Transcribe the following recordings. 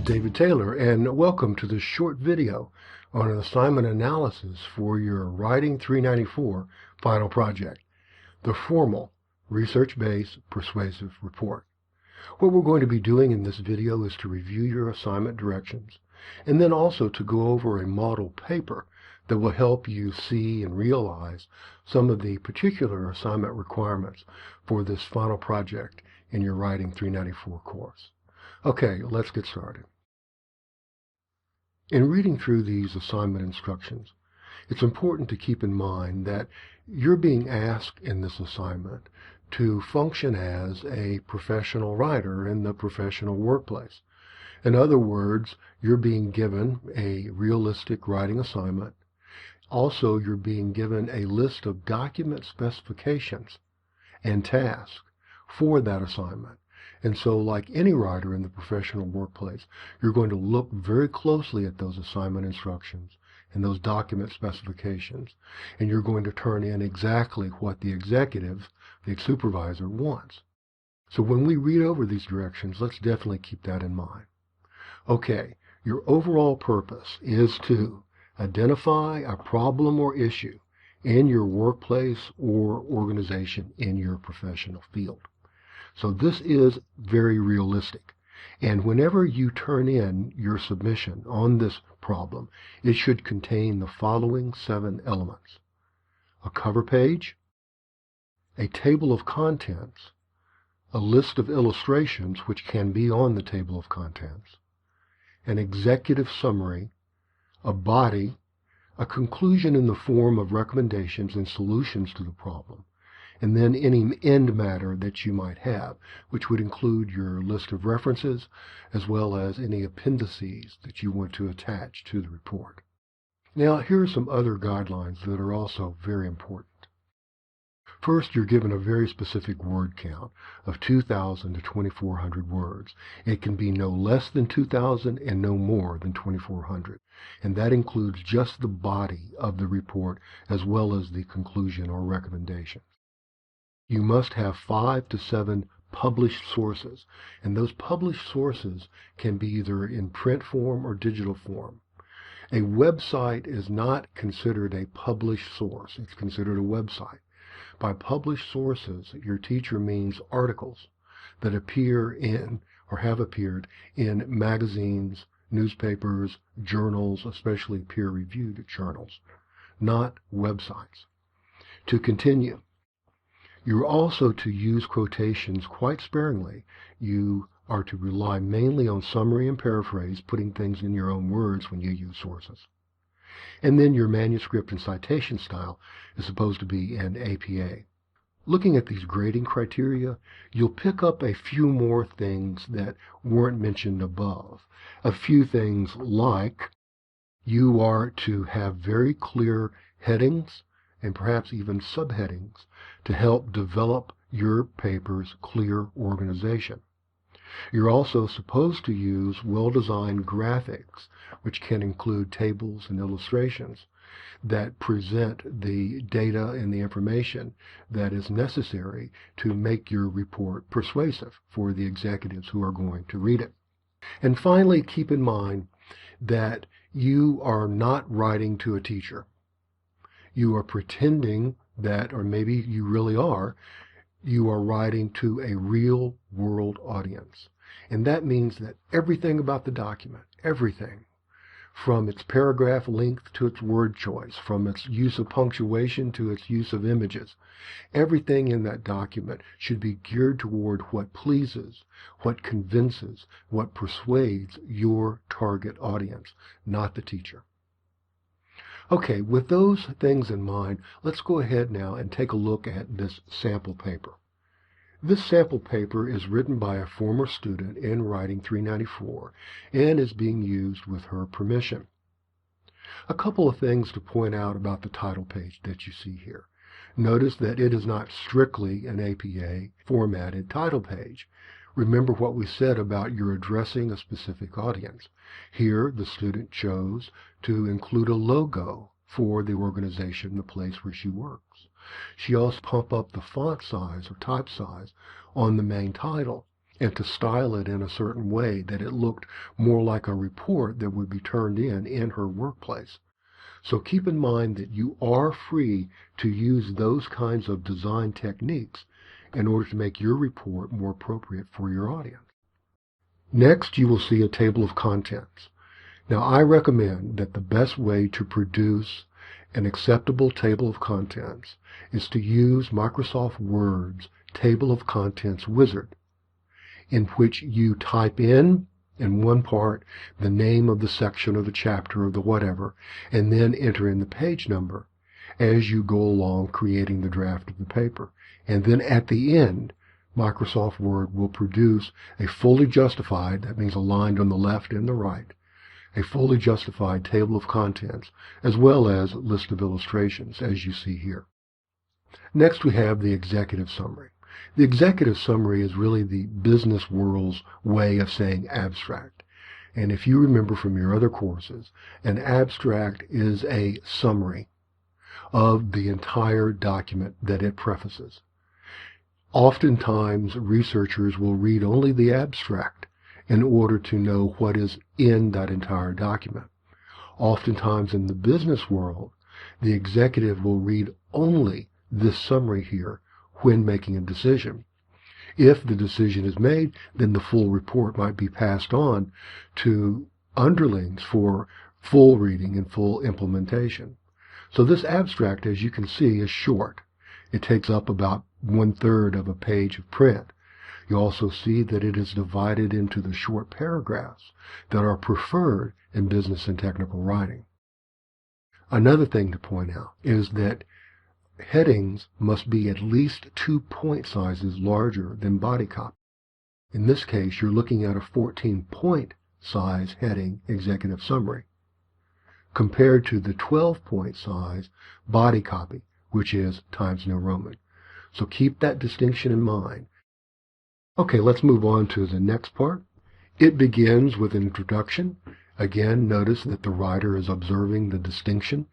is David Taylor, and welcome to this short video on an assignment analysis for your Writing 394 final project, the formal research-based persuasive report. What we're going to be doing in this video is to review your assignment directions, and then also to go over a model paper that will help you see and realize some of the particular assignment requirements for this final project in your Writing 394 course. Okay, let's get started. In reading through these assignment instructions, it's important to keep in mind that you're being asked in this assignment to function as a professional writer in the professional workplace. In other words, you're being given a realistic writing assignment. Also, you're being given a list of document specifications and tasks for that assignment. And so, like any writer in the professional workplace, you're going to look very closely at those assignment instructions and those document specifications, and you're going to turn in exactly what the executive, the supervisor, wants. So when we read over these directions, let's definitely keep that in mind. Okay, your overall purpose is to identify a problem or issue in your workplace or organization in your professional field. So this is very realistic. And whenever you turn in your submission on this problem, it should contain the following 7 elements: a cover page, a table of contents, a list of illustrations which can be on the table of contents, an executive summary, a body, a conclusion in the form of recommendations and solutions to the problem, and then any end matter that you might have, which would include your list of references as well as any appendices that you want to attach to the report. Now, here are some other guidelines that are also very important. First, you're given a very specific word count of 2,000 to 2,400 words. It can be no less than 2,000 and no more than 2,400. And that includes just the body of the report as well as the conclusion or recommendation. You must have 5 to 7 published sources, and those published sources can be either in print form or digital form. A website is not considered a published source. It's considered a website. By published sources, your teacher means articles that appear in or have appeared in magazines, newspapers, journals, especially peer-reviewed journals, not websites. To continue, you're also to use quotations quite sparingly. You are to rely mainly on summary and paraphrase, putting things in your own words when you use sources. And then your manuscript and citation style is supposed to be in APA. Looking at these grading criteria, you'll pick up a few more things that weren't mentioned above. A few things like you are to have very clear headings and perhaps even subheadings to help develop your paper's clear organization. You're also supposed to use well-designed graphics, which can include tables and illustrations that present the data and the information that is necessary to make your report persuasive for the executives who are going to read it. And finally, keep in mind that you are not writing to a teacher. You are pretending that, or maybe you really are, you are writing to a real world audience. And that means that everything about the document, everything, from its paragraph length to its word choice, from its use of punctuation to its use of images, everything in that document should be geared toward what pleases, what convinces, what persuades your target audience, not the teacher. Okay, with those things in mind, let's go ahead now and take a look at this sample paper. This sample paper is written by a former student in Writing 394 and is being used with her permission. A couple of things to point out about the title page that you see here. Notice that it is not strictly an APA formatted title page. Remember what we said about you're addressing a specific audience. Here, the student chose to include a logo for the organization, the place where she works. She also pumped up the font size or type size on the main title and to style it in a certain way that it looked more like a report that would be turned in her workplace. So keep in mind that you are free to use those kinds of design techniques in order to make your report more appropriate for your audience. Next, you will see a table of contents. Now, I recommend that the best way to produce an acceptable table of contents is to use Microsoft Word's Table of Contents wizard, in which you type in one part the name of the section or the chapter or the whatever, and then enter in the page number as you go along creating the draft of the paper. And then at the end, Microsoft Word will produce a fully justified, that means aligned on the left and the right, a fully justified table of contents, as well as a list of illustrations, as you see here. Next, we have the executive summary. The executive summary is really the business world's way of saying abstract. And if you remember from your other courses, an abstract is a summary of the entire document that it prefaces. Oftentimes, researchers will read only the abstract in order to know what is in that entire document. Oftentimes in the business world, the executive will read only this summary here when making a decision. If the decision is made, then the full report might be passed on to underlings for full reading and full implementation. So this abstract, as you can see, is short. It takes up about 1/3 of a page of print. You also see that it is divided into the short paragraphs that are preferred in business and technical writing. Another thing to point out is that headings must be at least 2 point sizes larger than body copy. In this case, you're looking at a 14-point size heading executive summary compared to the 12-point size body copy, which is Times New Roman. So keep that distinction in mind. Okay, let's move on to the next part. It begins with an introduction. Again, notice that the writer is observing the distinction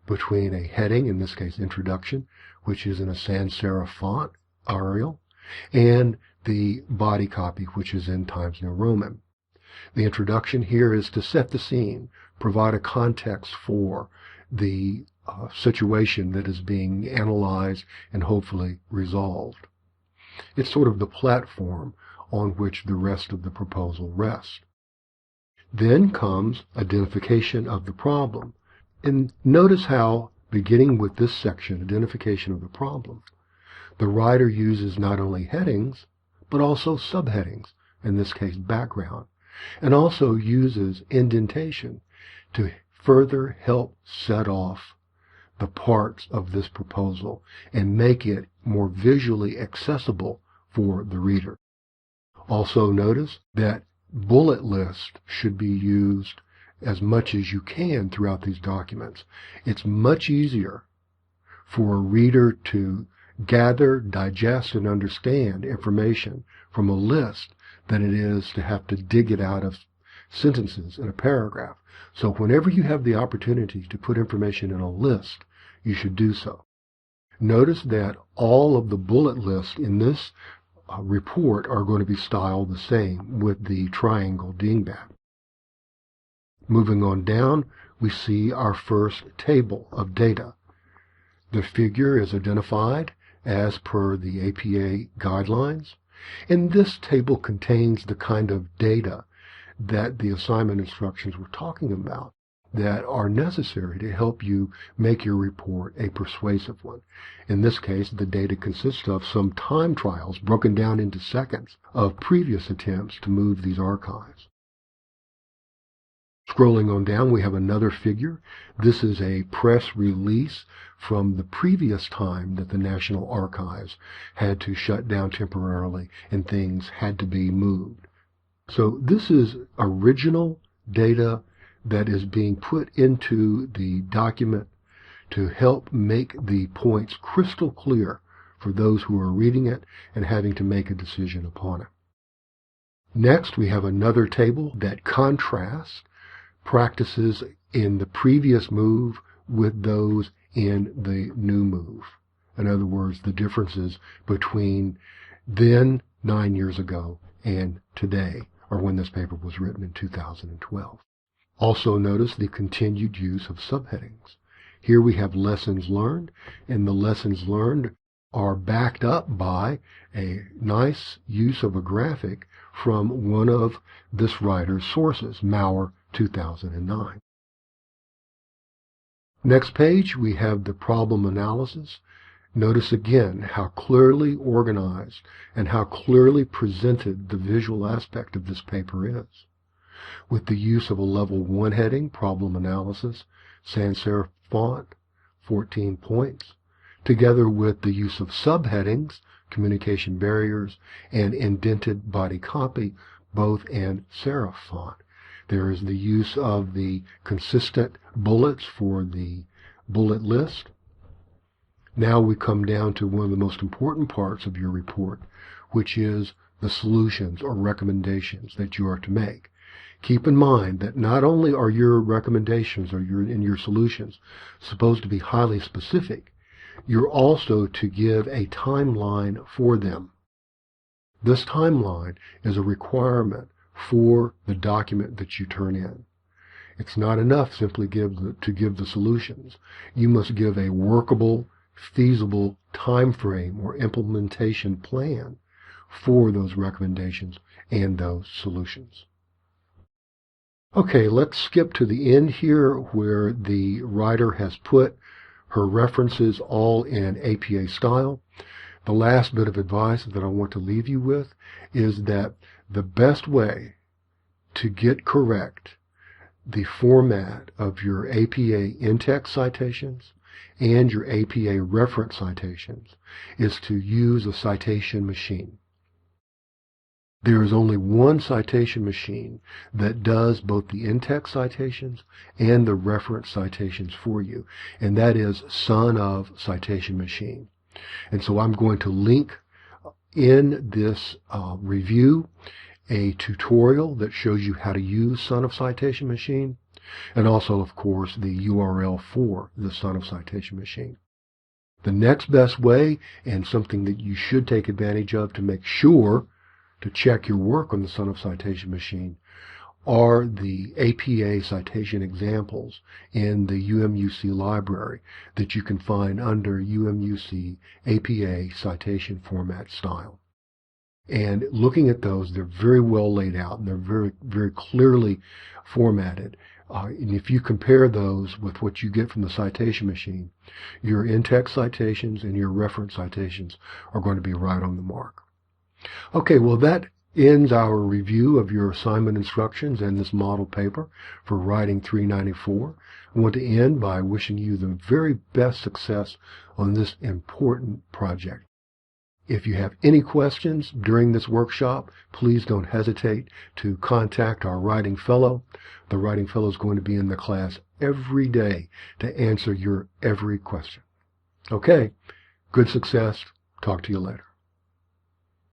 between a heading, in this case introduction, which is in a sans serif font, Arial, and the body copy, which is in Times New Roman. The introduction here is to set the scene, provide a context for the situation that is being analyzed and hopefully resolved. It's sort of the platform on which the rest of the proposal rests. Then comes identification of the problem. And notice how, beginning with this section, identification of the problem, the writer uses not only headings, but also subheadings, in this case background, and also uses indentation to further help set off the parts of this proposal and make it more visually accessible for the reader. Also notice that bullet lists should be used as much as you can throughout these documents. It's much easier for a reader to gather, digest, and understand information from a list than it is to have to dig it out of sentences in a paragraph. So whenever you have the opportunity to put information in a list, you should do so. Notice that all of the bullet lists in this report are going to be styled the same with the triangle dingbat. Moving on down, we see our first table of data. The figure is identified as per the APA guidelines, and this table contains the kind of data that the assignment instructions were talking about that are necessary to help you make your report a persuasive one. In this case, the data consists of some time trials broken down into seconds of previous attempts to move these archives. Scrolling on down, we have another figure. This is a press release from the previous time that the National Archives had to shut down temporarily and things had to be moved. So this is original data that is being put into the document to help make the points crystal clear for those who are reading it and having to make a decision upon it. Next, we have another table that contrasts practices in the previous move with those in the new move. In other words, the differences between then, 9 years ago and today, or when this paper was written in 2012. Also notice the continued use of subheadings. Here we have lessons learned, and the lessons learned are backed up by a nice use of a graphic from one of this writer's sources, Maurer 2009. Next page, we have the problem analysis. Notice again how clearly organized and how clearly presented the visual aspect of this paper is. With the use of a level 1 heading, problem analysis, sans serif font, 14 points, together with the use of subheadings, communication barriers, and indented body copy, both in serif font. There is the use of the consistent bullets for the bullet list. Now we come down to one of the most important parts of your report, which is the solutions or recommendations that you are to make. Keep in mind that not only are your recommendations or your solutions supposed to be highly specific, you're also to give a timeline for them. This timeline is a requirement for the document that you turn in. It's not enough simply to give the solutions. You must give a workable, feasible time frame or implementation plan for those recommendations and those solutions. Okay, let's skip to the end here where the writer has put her references all in APA style. The last bit of advice that I want to leave you with is that the best way to get correct the format of your APA in-text citations and your APA reference citations is to use a citation machine. There is only one citation machine that does both the in-text citations and the reference citations for you, and that is Son of Citation Machine. And so I'm going to link in this review a tutorial that shows you how to use Son of Citation Machine, and also, of course, the URL for the Son of Citation Machine. The next best way, and something that you should take advantage of to make sure to check your work on the Son of Citation Machine, are the APA citation examples in the UMUC library that you can find under UMUC APA citation format style. And looking at those, they're very well laid out and they're very, very clearly formatted. And if you compare those with what you get from the citation machine, your in-text citations and your reference citations are going to be right on the mark. Okay, well, that ends our review of your assignment instructions and this model paper for Writing 394. I want to end by wishing you the very best success on this important project. If you have any questions during this workshop, please don't hesitate to contact our writing fellow. The writing fellow is going to be in the class every day to answer your every question. Okay, good success. Talk to you later.